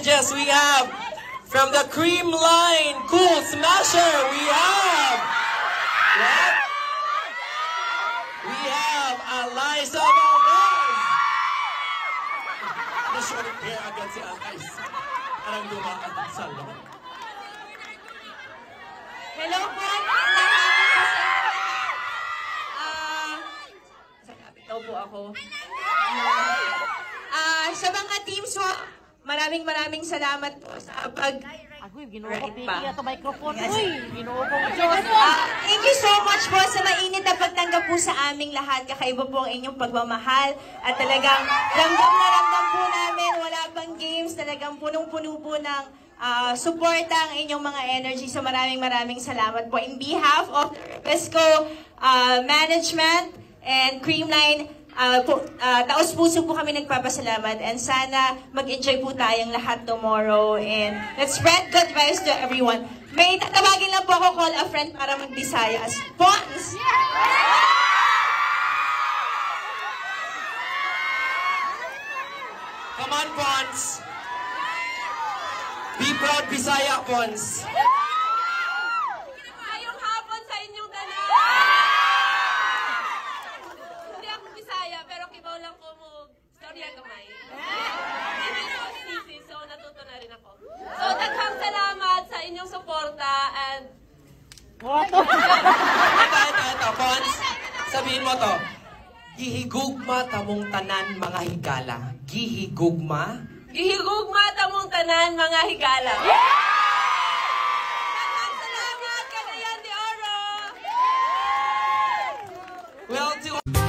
messages. We have from the Cream Line, Cool Smasher. We have what? We have Eliza Valdez. Short hair agad si Eliza. Parang dumaan sa loob. Hello po. Ito po ako. Sa mga teams po, maraming salamat po sa Ginoo ko pili ato microphone. Ginoo ko Diyos. Thank you so much po sa mainit na pagtanggap po sa aming lahat. Kakaiba po ang inyong pagmamahal. At talagang ramdam na ramdam po namin. Wala pang games. Talagang punong-puno po ng suporta ang inyong mga energy. So maraming salamat po. In behalf of Pesco Management and Creamline, taos-puso po kami nagpapasalamat and sana mag-enjoy po tayong lahat tomorrow and let's spread good vibes to everyone. May tatawagin lang po ako, call a friend para mag-Visayas. Pons! Come on, Pons! Be proud, Bisaya, Pons! Ngayong hapon sa inyong dalawa. Hindi ako Bisaya, pero kibaw lang ko mo storya gamay. Hindi ko sisi, so natuto na rin ako. So, daghang salamat sa inyong suporta and... Ito, Pons. Sabihin mo to. Gihigugma tamong tanan mga higala. Gihigugma? Gihigugma tamong tanan mga higala. Daghang salamat, Cagayan de Oro! Well, to...